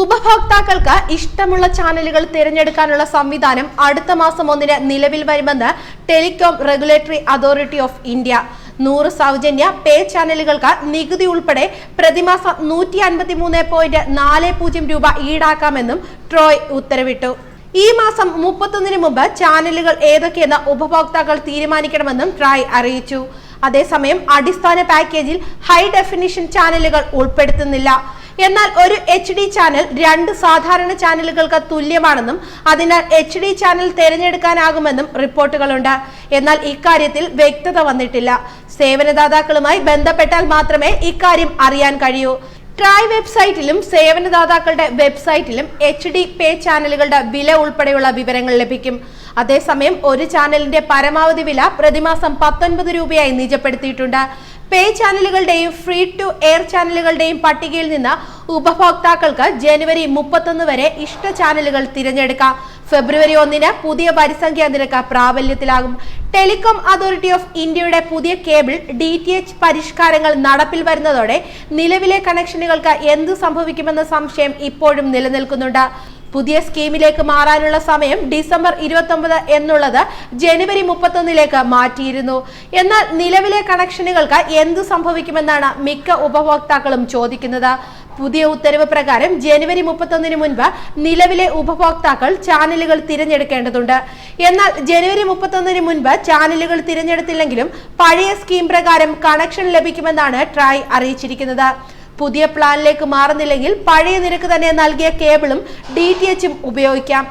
ഉപഭോക്താക്കൾക്ക് ഇഷ്ടമുള്ള ചാനലുകൾ തിരഞ്ഞെടുക്കാനുള്ള സംവിധാനം അടുത്ത മാസം 1-ന് നിലവിൽ വരുമെന്ന് telecom regulatory authority of India. 100 സൗജന്യ പേ ചാനലുകൾക്ക് നികുതി ഉൾപ്പെടെ പ്രതിമാസം 153.40 രൂപ ഈടാക്കാമെന്നും ട്രോയ് ഉത്തരവിട്ടു. ഈ മാസം 31-ന് മുമ്പ് ചാനലുകൾ ഏതൊക്കെയെന്ന് ഉപഭോക്താക്കൾ തീരുമാനിക്കണമെന്നും ട്രോയ് അറിയിച്ചു. അതേസമയം അടിസ്ഥാന പാക്കേജിൽ ഹൈ ഡെഫിനിഷൻ ചാനലുകൾ ഉൾപ്പെടുത്തുന്നില്ല. എന്നാൽ ഒരു HD ചാനൽ 2 സാധാരണ ചാനലുകൾക്ക് തുല്യമാണെന്നും അതിനാൽ HD ചാനൽ തിരഞ്ഞെടുക്കാനാകുമെന്നും റിപ്പോർട്ടുകളുണ്ട്. എന്നാൽ ഇക്കാര്യത്തിൽ വ്യക്തത വന്നിട്ടില്ല. സേവനദാതാക്കളുമായി ബന്ധപ്പെട്ടാൽ മാത്രമേ ഇക്കാര്യം അറിയാൻ കഴിയൂ. ട്രായ് വെബ്സൈറ്റിലും സേവനദാതാക്കളുടെ വെബ്സൈറ്റിലും HD പേ ചാനലുകളുടെ വില ഉൾപ്പെടെയുള്ള വിവരങ്ങൾ ലഭിക്കും. അതേസമയം ഒരു ചാനലിന്റെ പരമാവധി വില പ്രതിമാസം 19 രൂപയായി നിജപ്പെടുത്തിയിട്ടുണ്ട്. പേ ചാനലുകളുടെയും ഫ്രീ ടു എയർ ചാനലുകളുടെയും പട്ടികയിൽ നിന്ന് ഉപഭോക്താക്കൾക്ക് ജനുവരി 31 വരെ ഇഷ്ട ചാനലുകൾ തിരഞ്ഞെടുക്കാം. ഫെബ്രുവരി 1-ന് പുതിയ വരിസംഖ്യാ നിരക്ക് പ്രാബല്യത്തിലാകും. ടെലികോം അതോറിറ്റി ഓഫ് ഇന്ത്യയുടെ പുതിയ കേബിൾ DTH പരിഷ്കാരങ്ങൾ നടപ്പിൽ വരുന്നതോടെ നിലവിലെ കണക്ഷനുകൾക്ക് എന്തു സംഭവിക്കുമെന്ന സംശയം ഇപ്പോഴും നിലനിൽക്കുന്നുണ്ട്. പുതിയ സ്കീമിലേക്ക് മാറാനുള്ള സമയം ഡിസംബർ 29 എന്നുള്ളത് ജനുവരി 31-ലേക്ക് മാറ്റിയിരുന്നു. എന്നാൽ നിലവിലെ കണക്ഷനുകൾക്ക് എന്തു സംഭവിക്കുമെന്നാണ് മിക്ക ഉപഭോക്താക്കളും ചോദിക്കുന്നത്. പുതിയ ഉത്തരവ് പ്രകാരം ജനുവരി 31-ന് മുൻപ് നിലവിലെ ഉപഭോക്താക്കൾ ചാനലുകൾ തിരഞ്ഞെടുക്കേണ്ടതുണ്ട്. എന്നാൽ ജനുവരി 31-ന് മുൻപ് ചാനലുകൾ തിരഞ്ഞെടുത്തില്ലെങ്കിലും പഴയ സ്കീം പ്രകാരം കണക്ഷൻ ലഭിക്കുമെന്നാണ് ട്രായ് അറിയിച്ചിരിക്കുന്നത്. പുതിയ പ്ലാനിലേക്ക് മാറുന്നില്ലെങ്കിൽ പഴയ നിരക്ക് തന്നെ നൽകിയ കേബിളും DTHും ഉപയോഗിക്കാം.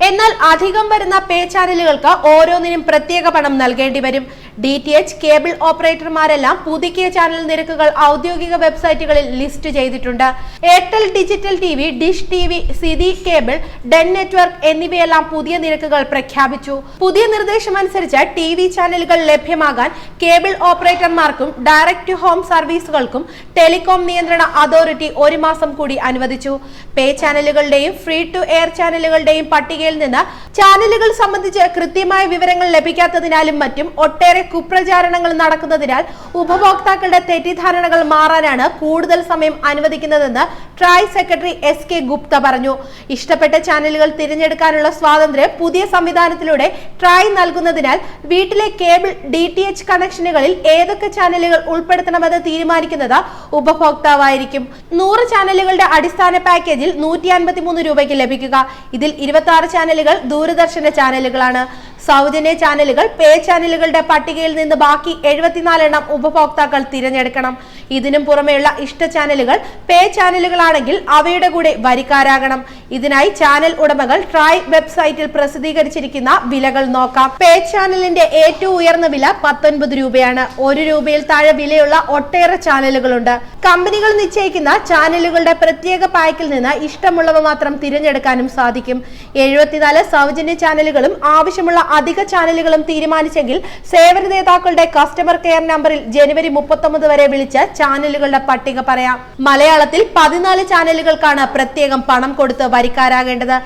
എന്നാൽ അധികം വരുന്ന പേ ചാനലുകൾക്ക് ഓരോന്നിനും പ്രത്യേക പണം നൽകേണ്ടി വരും. DTH കേബിൾ ഓപ്പറേറ്റർമാരെല്ലാം പുതുക്കിയ ചാനൽ നിരക്കുകൾ ഔദ്യോഗിക വെബ്സൈറ്റുകളിൽ ലിസ്റ്റ് ചെയ്തിട്ടുണ്ട്. Airtel digital TV, dish TV, Siti cable, Den network എന്നിവയെല്ലാം പുതിയ നിരക്കുകൾ പ്രഖ്യാപിച്ചു. പുതിയ നിർദ്ദേശമനുസരിച്ച് TV ചാനലുകൾ ലഭ്യമാകാൻ കേബിൾ ഓപ്പറേറ്റർമാർക്കും ഡയറക്ട് ടു ഹോം സർവീസുകൾക്കും ടെലികോം നിയന്ത്രണ അതോറിറ്റി 1 മാസം കൂടി അനുവദിച്ചു. പേ ചാനലുകളുടെയും ഫ്രീ ടു എയർ ചാനലുകളുടെയും പട്ടികയിൽ നിന്ന് ചാനലുകൾ സംബന്ധിച്ച് കൃത്യമായ വിവരങ്ങൾ ലഭിക്കാത്തതിനാലും മറ്റും ഒട്ടേറെ കുപ്രചാരണങ്ങൾ നടക്കുന്നതിനാൽ ഉപഭോക്താക്കളുടെ തെറ്റിദ്ധാരണകൾ മാറാനാണ് കൂടുതൽ സമയം അനുവദിക്കുന്നതെന്ന് ട്രായ് സെക്രട്ടറി SK ഗുപ്ത പറഞ്ഞു. ഇഷ്ടപ്പെട്ട ചാനലുകൾ തിരഞ്ഞെടുക്കാനുള്ള സ്വാതന്ത്ര്യം പുതിയ സംവിധാനത്തിലൂടെ ട്രായ് നൽകുന്നതിനാൽ വീട്ടിലെ കേബിൾ DTH കണക്ഷനുകളിൽ ഏതൊക്കെ ചാനലുകൾ ഉൾപ്പെടുത്തണമെന്ന് തീരുമാനിക്കുന്നത് ഉപഭോക്താവായിരിക്കും. 100 ചാനലുകളുടെ അടിസ്ഥാന പാക്കേജിൽ 153 രൂപയ്ക്ക് ലഭിക്കുക. ഇതിൽ 26 ചാനലുകൾ ദൂരദർശന്റെ ചാനലുകളാണ്. സൗജന്യ ചാനലുകൾ പേ ചാനലുകളുടെ പട്ടികയിൽ നിന്ന് ബാക്കി 74 എണ്ണം ഉപഭോക്താക്കൾ തിരഞ്ഞെടുക്കണം. ഇതിനും പുറമെയുള്ള ഇഷ്ട ചാനലുകൾ പേ ചാനലുകളാണെങ്കിൽ അവയുടെ കൂടെ വരിക്കാരാകണം. ഇതിനായി ചാനൽ ഉടമകൾ ട്രായ് വെബ്സൈറ്റിൽ പ്രസിദ്ധീകരിച്ചിരിക്കുന്ന വിലകൾ നോക്കാം. പേ ചാനലിന്റെ ഏറ്റവും ഉയർന്ന വില 19 രൂപയാണ്. 1 രൂപയിൽ താഴെ വിലയുള്ള ഒട്ടേറെ ചാനലുകളുണ്ട്. കമ്പനികൾ നിശ്ചയിക്കുന്ന ചാനലുകളുടെ പ്രത്യേക പാക്കിൽ നിന്ന് ഇഷ്ടമുള്ളവ മാത്രം തിരഞ്ഞെടുക്കാനും സാധിക്കും. 74 സൗജന്യ ചാനലുകളും ആവശ്യമുള്ള അധിക ചാനലുകളും തീരുമാനിച്ചെങ്കിൽ സേവനദാതാക്കളുടെ കസ്റ്റമർ കെയർ നമ്പറിൽ ജനുവരി 39 വരെ വിളിച്ച് ചാനലുകളുടെ പട്ടിക പറയാം. മലയാളത്തിൽ 14 ചാനലുകൾക്കാണ് പ്രത്യേകം പണം കൊടുത്ത് വരിക്കാരാകേണ്ടത്.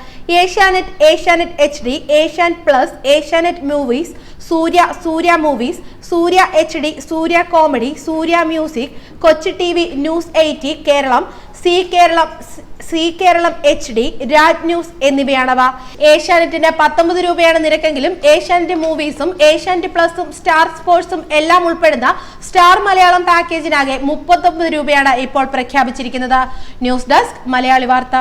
Asianet, Asianet HD, Asianet plus, Asianet movies, Surya movies, Surya HD, Surya comedy, Surya music, Kochi TV, news 80 Keralam, Zee Keralam HD, Raj news എന്നിവയാണവ. ഏഷ്യാനെറ്റിന് 19 രൂപയാണ് നിരക്കെങ്കിലും ഏഷ്യാനെറ്റ് മൂവീസും ഏഷ്യാനെറ്റ് പ്ലസും സ്റ്റാർ സ്പോർട്സും എല്ലാം ഉൾപ്പെടുന്ന സ്റ്റാർ മലയാളം പാക്കേജിനാകെ 39 രൂപയാണ് ഇപ്പോൾ പ്രഖ്യാപിച്ചിരിക്കുന്നത്. ന്യൂസ് ഡെസ്ക്, മലയാളി വാർത്ത.